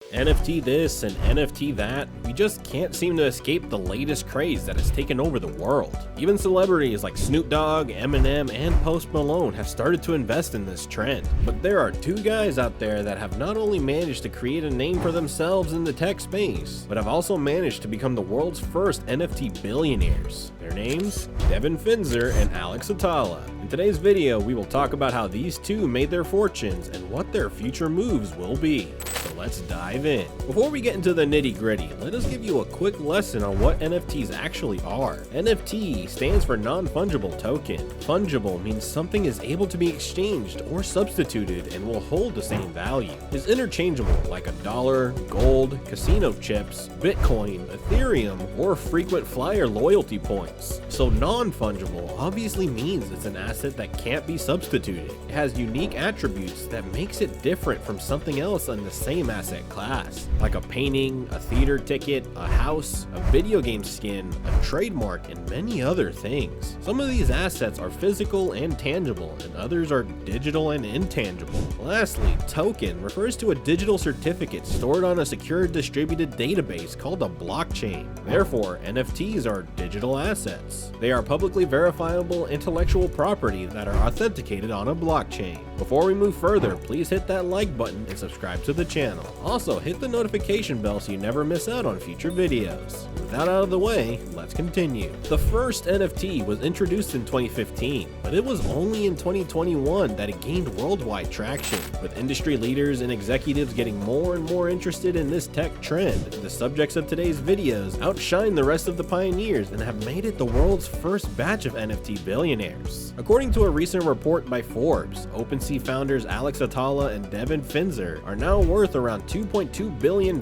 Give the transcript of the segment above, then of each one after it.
NFT this and NFT that, we just can't seem to escape the latest craze that has taken over the world. Even celebrities like Snoop Dogg, Eminem, and Post Malone have started to invest in this trend. But there are two guys out there that have not only managed to create a name for themselves in the tech space, but have also managed to become the world's first NFT billionaires. Their names? Devin Finzer and Atallah. In today's video, we will talk about how these two made their fortunes and what their future moves will be. So let's dive in. Before we get into the nitty-gritty, let us give you a quick lesson on what NFTs actually are. NFT stands for non-fungible token. Fungible means something is able to be exchanged or substituted and will hold the same value. It's interchangeable like a dollar, gold, casino chips, Bitcoin, Ethereum, or frequent flyer loyalty points. So non-fungible obviously means it's an asset that can't be substituted. It has unique attributes that makes it different from something else in the same asset class, like a painting, a theater ticket, a house, a video game skin, a trademark, and many other things. Some of these assets are physical and tangible, and others are digital and intangible. Lastly, token refers to a digital certificate stored on a secure distributed database called a blockchain. Therefore, NFTs are digital assets. They are publicly verifiable intellectual property that are authenticated on a blockchain. Before we move further, please hit that like button and subscribe to the channel. Also, hit the notification bell so you never miss out on future videos. With that out of the way, let's continue. The first NFT was introduced in 2015, but it was only in 2021 that it gained worldwide traction, with industry leaders and executives getting more and more interested in this tech trend. The subjects of today's videos outshine the rest of the pioneers and have made it the world's first batch of NFT billionaires. According to a recent report by Forbes, OpenSea founders Atallah and Devin Finzer are now worth around $2.2 billion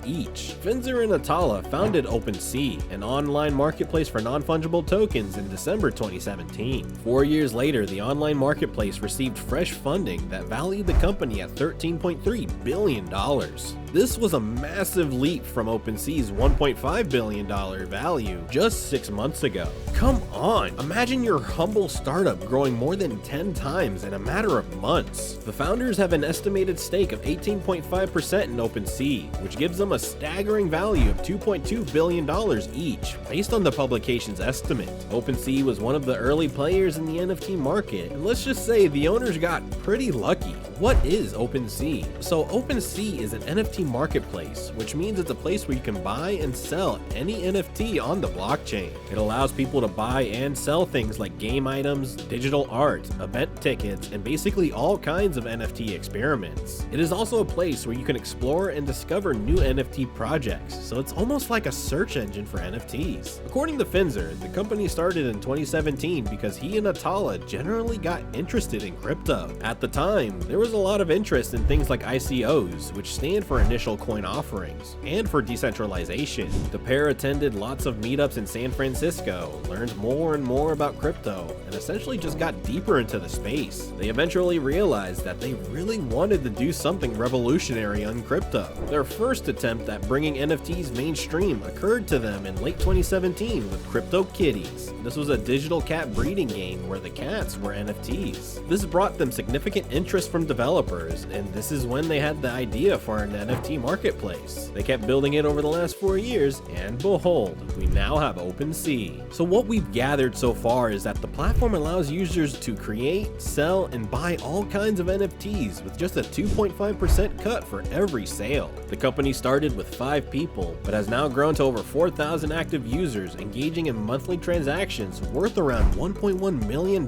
each. Finzer and Atallah founded OpenSea, an online marketplace for non-fungible tokens, in December 2017. 4 years later, the online marketplace received fresh funding that valued the company at $13.3 billion. This was a massive leap from OpenSea's $1.5 billion value just 6 months ago. Come on, imagine your humble startup growing more than 10 times in a matter of months. The founders have an estimated stake of 18.5% in OpenSea, which gives them a staggering value of $2.2 billion each, based on the publication's estimate. OpenSea was one of the early players in the NFT market, and let's just say the owners got pretty lucky. What is OpenSea? So OpenSea is an NFT marketplace, which means it's a place where you can buy and sell any NFT on the blockchain. It allows people to buy and sell things like game items, digital art, event tickets, and basically all kinds of NFT experiments. It is also a place where you can explore and discover new NFT projects, so it's almost like a search engine for NFTs. According to Finzer, the company started in 2017 because he and Atallah generally got interested in crypto. At the time, there was a lot of interest in things like ICOs, which stand for initial coin offerings, and for decentralization. The pair attended lots of meetups in San Francisco, learned more and more about crypto, and essentially just got deeper into the space. They eventually realized that they really wanted to do something revolutionary on crypto. Their first attempt at bringing NFTs mainstream occurred to them in late 2017 with Crypto Kitties. This was a digital cat breeding game where the cats were NFTs. This brought them significant interest from developers, and this is when they had the idea for an NFT marketplace. They kept building it over the last 4 years, and behold, we now have OpenSea. So what we've gathered so far is that the platform allows users to create, sell, and buy all kinds of NFTs with just a 2.5% cut for every sale. The company started with 5 people, but has now grown to over 4,000 active users engaging in monthly transactions worth around $1.1 million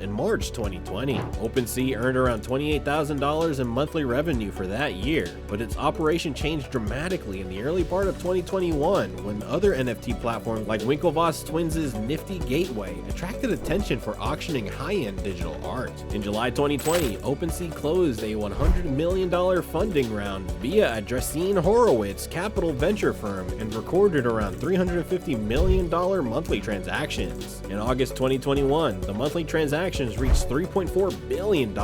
in March 2020. OpenSea earned around $28,000 in monthly revenue for that year, but its operation changed dramatically in the early part of 2021 when other NFT platforms like Winklevoss Twins' Nifty Gateway attracted attention for auctioning high-end digital art. In July 2020, OpenSea closed a $100 million funding round via a Dresden Horowitz capital venture firm and recorded around $350 million monthly transactions. In August 2021, the monthly transactions reached $3.4 billion,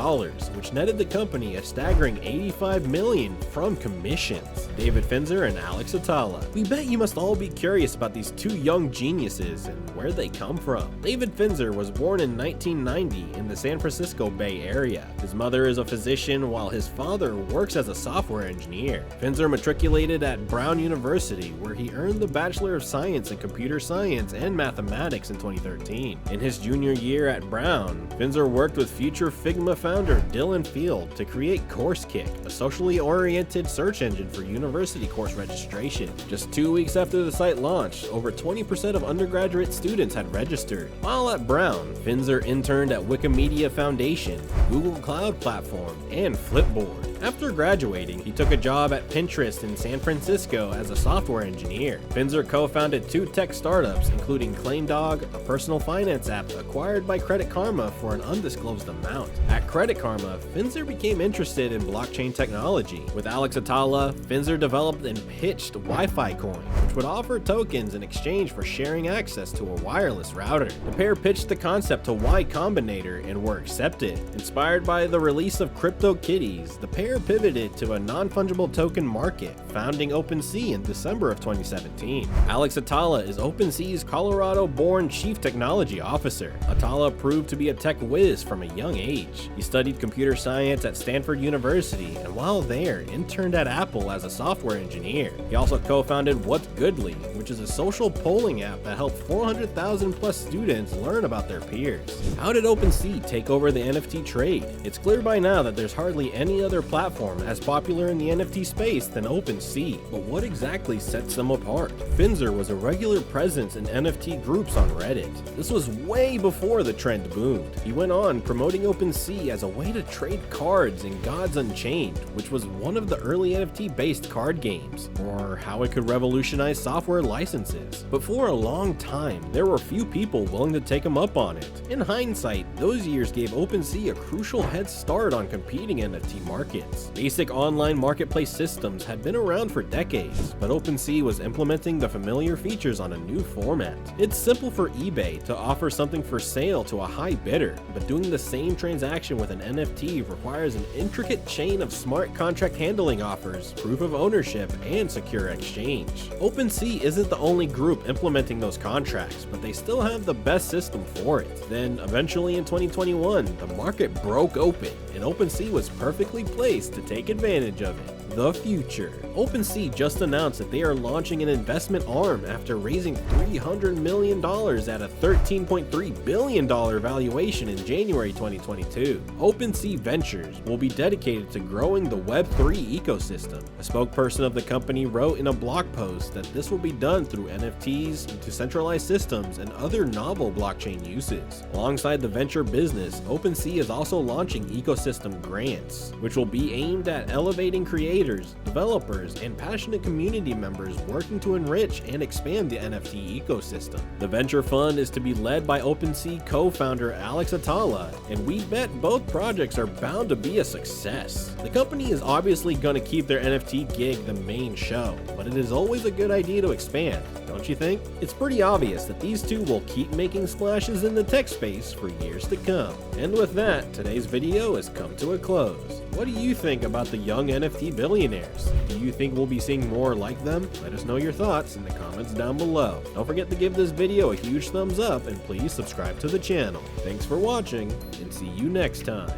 which netted the company a staggering $85 million from commissions. Devin Finzer and Alex Atallah. We bet you must all be curious about these two young geniuses and where they come from. Devin Finzer was born in 1990 in the San Francisco Bay Area. His mother is a physician while his father works as a software engineer. Finzer matriculated at Brown University, where he earned the Bachelor of Science in Computer Science and Mathematics in 2013. In his junior year at Brown, Finzer worked with future Figma founder Dylan Field to create CourseKick, a socially oriented search engine for university course registration. Just 2 weeks after the site launched, over 20% of undergraduate students had registered. While at Brown, Finzer interned at Wikimedia Foundation, Google Cloud Platform, and Flipboard. After graduating, he took a job at Pinterest in San Francisco as a software engineer. Finzer co-founded 2 tech startups, including ClaimDog, a personal finance app acquired by Credit Karma for an undisclosed amount. At Credit Karma, Finzer became interested in blockchain technology. With Alex Atallah, Finzer developed and pitched Wi-Fi Coin, which would offer tokens in exchange for sharing access to a wireless router. The pair pitched the concept to Y Combinator and were accepted. Inspired by the release of CryptoKitties, the pair pivoted to a non-fungible token market, founding OpenSea in December of 2017. Alex Atallah is OpenSea's Colorado-born Chief Technology Officer. Atallah proved to be a tech whiz from a young age. He studied computer science at Stanford University, and while there, interned at Apple as a software engineer. He also co-founded What's Goodly, which is a social polling app that helped 400,000 plus students learn about their peers. How did OpenSea take over the NFT trade? It's clear by now that there's hardly any other platform as popular in the NFT space than OpenSea, but what exactly sets them apart? Finzer was a regular presence in NFT groups on Reddit. This was way before the trend boomed. He went on promoting OpenSea as a way to trade cards in Gods Unchained, which was one of the early NFT-based card games, or how it could revolutionize software licenses. But for a long time, there were few people willing to take him up on it. In hindsight, those years gave OpenSea a crucial head start on competing NFT markets. Basic online marketplace systems had been around for decades, but OpenSea was implementing the familiar features on a new format. It's simple for eBay to offer something for sale to a high bidder, but doing the same transaction with an NFT requires an intricate chain of smart contract handling offers, proof of ownership, and secure exchange. OpenSea isn't the only group implementing those contracts, but they still have the best system for it. Then, eventually in 2021, the market broke open, and OpenSea was perfectly placed to take advantage of it. The future. OpenSea just announced that they are launching an investment arm after raising $300 million at a $13.3 billion valuation in January 2022. OpenSea Ventures will be dedicated to growing the Web3 ecosystem. A spokesperson of the company wrote in a blog post that this will be done through NFTs, decentralized systems, and other novel blockchain uses. Alongside the venture business, OpenSea is also launching ecosystem grants, which will be aimed at elevating creators, developers, and passionate community members working to enrich and expand the NFT ecosystem. The venture fund is to be led by OpenSea co-founder Alex Atallah, and we bet both projects are bound to be a success. The company is obviously going to keep their NFT gig the main show, but it is always a good idea to expand, don't you think? It's pretty obvious that these two will keep making splashes in the tech space for years to come. And with that, today's video has come to a close. What do you think about the young NFT billionaires? Do you think we'll be seeing more like them? Let us know your thoughts in the comments down below. Don't forget to give this video a huge thumbs up and please subscribe to the channel. Thanks for watching and see you next time.